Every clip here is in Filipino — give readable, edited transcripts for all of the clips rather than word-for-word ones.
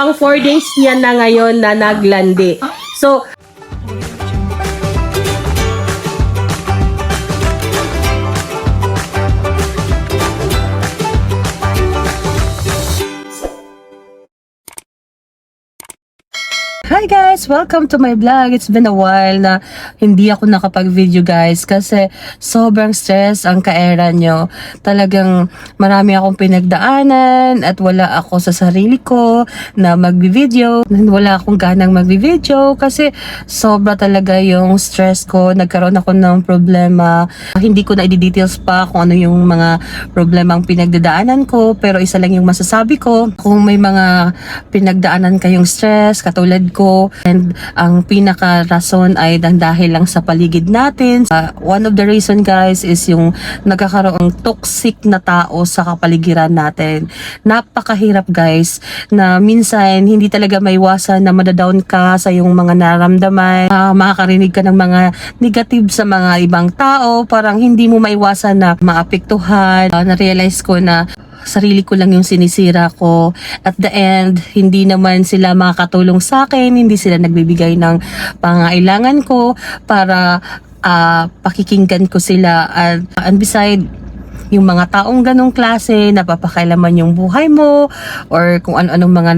pang 4 days niya na ngayon na naglandi. So, Hi guys! Welcome to my vlog. It's been a while na hindi ako nakapag-video guys kasi sobrang stress ang kaera nyo. Talagang marami akong pinagdaanan at wala ako sa sarili ko na mag-video. Wala akong ganang mag-video kasi sobra talaga yung stress ko. Nagkaroon ako ng problema. Hindi ko na i-details pa kung ano yung mga problemang pinagdadaanan ko, pero isa lang yung masasabi ko. Kung may mga pinagdaanan kayong stress katulad ko, and ang pinaka rason ay dahil lang sa paligid natin. One of the reason guys is yung nagkakaroong toxic na tao sa kapaligiran natin. Napakahirap guys na minsan hindi talaga maiwasan na madadown ka sa yung mga nararamdaman. Makakarinig ka ng mga negative sa mga ibang tao, parang hindi mo maiwasan na maapektuhan. Na-realize ko na sarili ko lang yung sinisira ko. At the end, hindi naman sila makakatulong sa akin, hindi sila nagbibigay ng pangailangan ko para pakikinggan ko sila. And beside, yung mga taong ganong klase, napapakailaman yung buhay mo, or kung ano-anong mga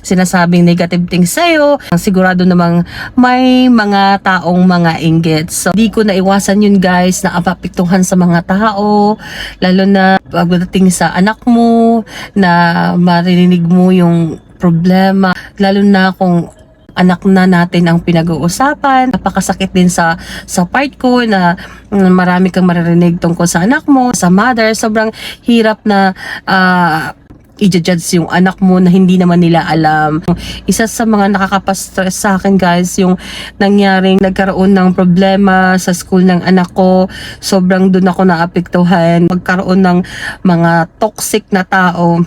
sinasabing negative things sa'yo, sigurado namang may mga taong mga inggit. So, di ko naiwasan yun guys, na apapektuhan sa mga tao, lalo na pagdating sa anak mo, na marinig mo yung problema, lalo na kung anak na natin ang pinag-uusapan. Napakasakit din sa part ko na marami kang maririnig tungkol sa anak mo, sa mother. Sobrang hirap na i-judge yung anak mo na hindi naman nila alam. Isa sa mga nakakapastress sa akin guys, yung nangyaring nagkaroon ng problema sa school ng anak ko. Sobrang dun ako naapektuhan. Magkaroon ng mga toxic na tao.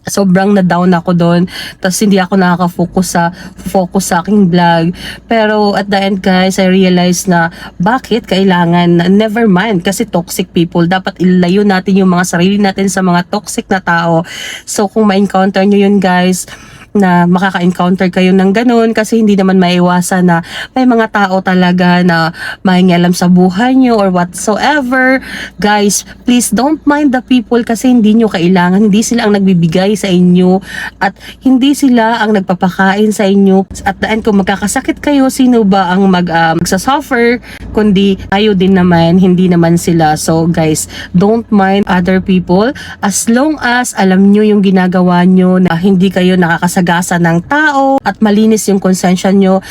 Sobrang na-down ako doon. Tapos hindi ako nakaka-focus sa aking vlog. Pero at the end guys, I realized na bakit kailangan, never mind, kasi toxic people. Dapat ilayo natin yung mga sarili natin sa mga toxic na tao. So kung ma-encounter nyo yun guys, na makaka-encounter kayo ng ganun, kasi hindi naman maiwasan na may mga tao talaga na mahingialam sa buhay nyo or whatsoever. Guys, please don't mind the people kasi hindi nyo kailangan. Hindi sila ang nagbibigay sa inyo at hindi sila ang nagpapakain sa inyo. At the end, kung magkakasakit kayo, sino ba ang magsasuffer? Kundi tayo din naman, hindi naman sila. So guys, don't mind other people as long as alam nyo yung ginagawa nyo, na hindi kayo nakakasagasa ng tao at malinis yung konsensya nyo.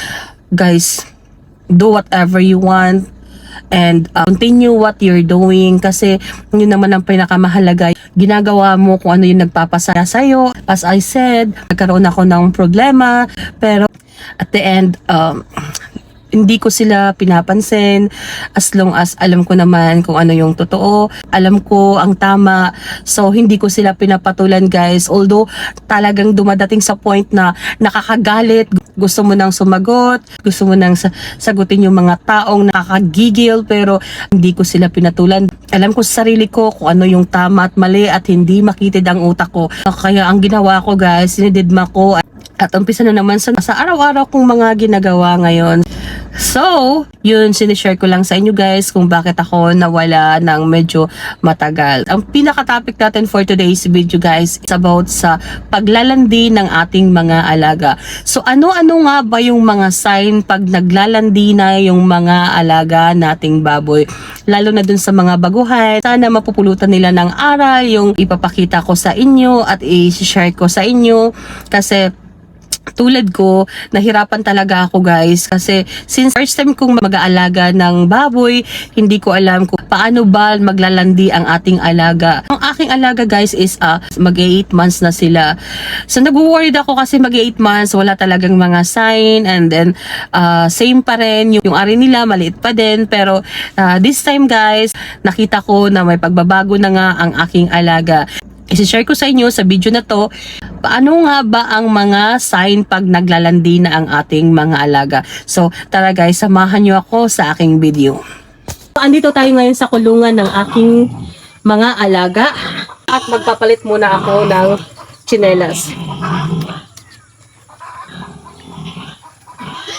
Guys, do whatever you want and continue what you're doing, kasi yun naman ang pinakamahalaga. Ginagawa mo kung ano yung nagpapasaya sa'yo. As I said, nagkaroon ako ng problema, pero at the end, hindi ko sila pinapansin as long as alam ko naman kung ano yung totoo, alam ko ang tama. So hindi ko sila pinapatulan guys, although talagang dumadating sa point na nakakagalit, gusto mo nang sumagot, gusto mo nang sagutin yung mga taong nakakagigil, pero hindi ko sila pinatulan. Alam ko sa sarili ko kung ano yung tama at mali at hindi makitid ang utak ko. Kaya ang ginawa ko guys, sinididma ko at umpisa na naman sa araw-araw kong mga ginagawa ngayon. So, yun, sinishare ko lang sa inyo guys kung bakit ako nawala ng medyo matagal. Ang pinaka-topic natin for today's video guys is about sa paglalandi ng ating mga alaga. So, ano-ano nga ba yung mga sign pag naglalandi na yung mga alaga nating baboy? Lalo na dun sa mga baguhan. Sana mapupulutan nila ng aral yung ipapakita ko sa inyo at i-share ko sa inyo, kasi tulad ko, nahirapan talaga ako guys, kasi since first time kong mag-aalaga ng baboy, hindi ko alam kung paano ba maglalandi ang ating alaga. Ang aking alaga guys is mag-8 months na sila. So nag-worried ako kasi mag-8 months, wala talagang mga sign, and then same pa rin, yung ari nila maliit pa din, pero this time guys, nakita ko na may pagbabago na nga ang aking alaga. I-share ko sa inyo sa video na to, paano nga ba ang mga sign pag naglalandi na ang ating mga alaga. So tara guys, samahan nyo ako sa aking video. andito tayo ngayon sa kulungan ng aking mga alaga at magpapalit muna ako ng tsinelas.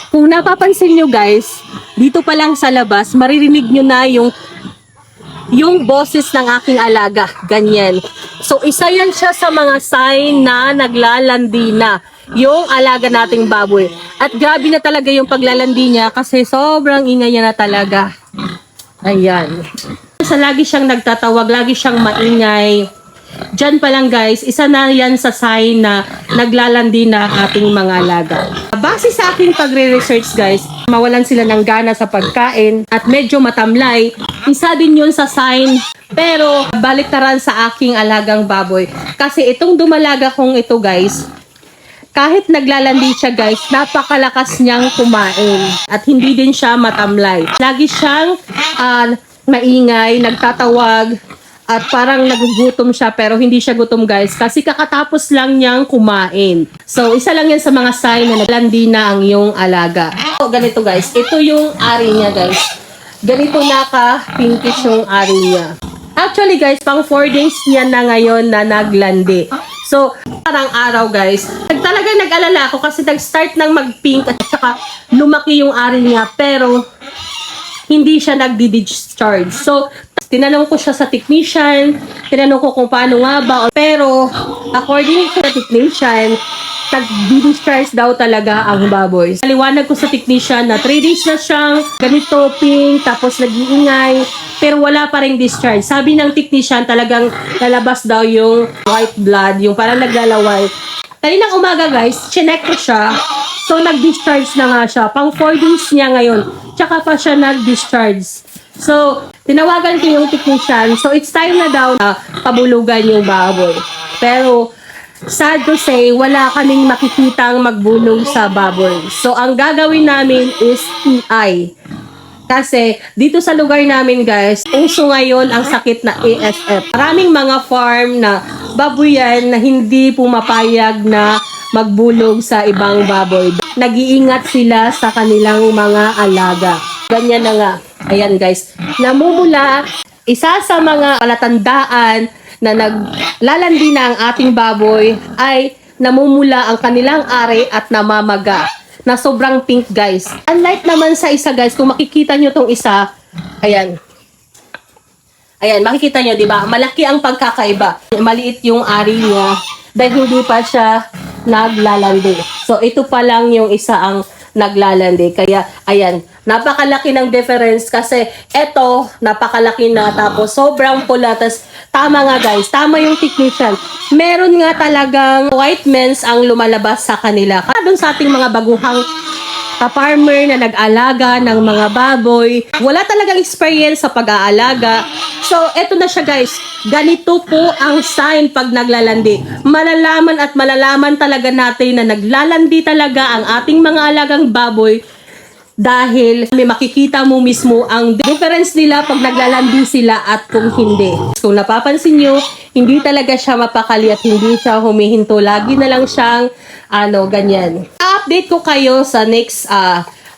Kung napapansin nyo guys, dito pa lang sa labas, maririnig nyo na yung boses ng aking alaga. Ganyan. So, isa yan siya sa mga sign na naglalandi na yung alaga nating baboy. At grabe na talaga yung paglalandi niya kasi sobrang ingay niya na talaga. Ayan. Sa lagi siyang nagtatawag, lagi siyang maingay. Diyan pa lang guys, isa na yan sa sign na naglalandi na ating mga alaga. Base sa aking pagre-research guys, mawalan sila ng gana sa pagkain at medyo matamlay. Isa din yun sa sign. Pero baliktaran sa aking alagang baboy. Kasi itong dumalaga kong ito guys, kahit naglalandi siya guys, napakalakas niyang kumain. At hindi din siya matamlay. Lagi siyang maingay, nagtatawag. At parang nagugutom siya pero hindi siya gutom guys kasi kakatapos lang niyang kumain. So isa lang yan sa mga sign na naglandi na ang iyong alaga. So ganito guys, ito yung ari niya guys. Ganito na ka-pinkish yung ari niya. Actually guys, pang 4 days niya na ngayon na naglandi. So parang araw guys, talaga nag-alala ako kasi nag-start ng mag-pink at saka lumaki yung ari niya pero hindi siya nagdi-discharge. So tinanong ko siya sa technician, tinanong ko kung paano nga ba. Pero, according to the technician, nag-discharge daw talaga ang baboy. Naliwanag ko sa technician na 3 days na siyang ganito, pink, tapos nag-iingay, pero wala pa rin discharge. Sabi ng technician, talagang lalabas daw yung white blood, yung parang naglalaway. Kaninang umaga guys, chinek ko siya. So, nag-discharge na nga siya. Pang 4 days niya ngayon. Tsaka pa siya nag-discharge. So, tinawagan ko yung technician. So, it's time na daw na pabulugan yung baboy. Pero, sad to say, wala kaming makikitang magbulog sa baboy. So, ang gagawin namin is EI. Kasi, dito sa lugar namin guys, uso ngayon ang sakit na ASF. Maraming mga farm na baboyan na hindi pumapayag na magbulog sa ibang baboy. Nag-iingat sila sa kanilang mga alaga. Ganyan na nga. Ayan guys, namumula, isa sa mga palatandaan na naglalandi na ang ating baboy ay namumula ang kanilang ari at namamaga na sobrang pink guys. Unlike naman sa isa guys, kung makikita nyo tong isa, ayan. Ayan, makikita nyo, di ba? Malaki ang pagkakaiba. Maliit yung ari niya dahil hindi pa siya naglalandi. So, ito pa lang yung isa ang naglalandi. Kaya, ayan, napakalaki ng difference kasi eto, napakalaki na tapos sobrang pula. Tas, tama nga guys, tama yung technician. Meron nga talagang white mens ang lumalabas sa kanila. Kaya dun sa ating mga baguhang ka-farmer na nag-alaga ng mga baboy, wala talagang experience sa pag-aalaga. So, eto na siya guys. Ganito po ang sign pag naglalandi. Malalaman at malalaman talaga natin na naglalandi talaga ang ating mga alagang baboy dahil may makikita mo mismo ang difference nila pag naglalandi sila at kung hindi. Kung napapansin nyo, hindi talaga siya mapakali at hindi siya humihinto. Lagi na lang siyang ganyan. Update ko kayo sa next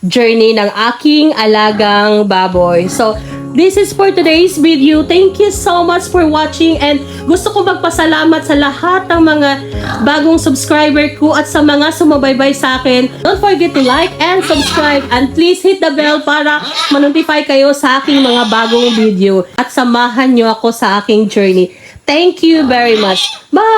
journey ng aking alagang baboy. So, this is for today's video. Thank you so much for watching and gusto ko magpasalamat sa lahat ng mga bagong subscriber ko at sa mga sumubaybay sa akin. Don't forget to like and subscribe and please hit the bell para ma-notify kayo sa aking mga bagong video at samahan nyo ako sa aking journey. Thank you very much. Bye!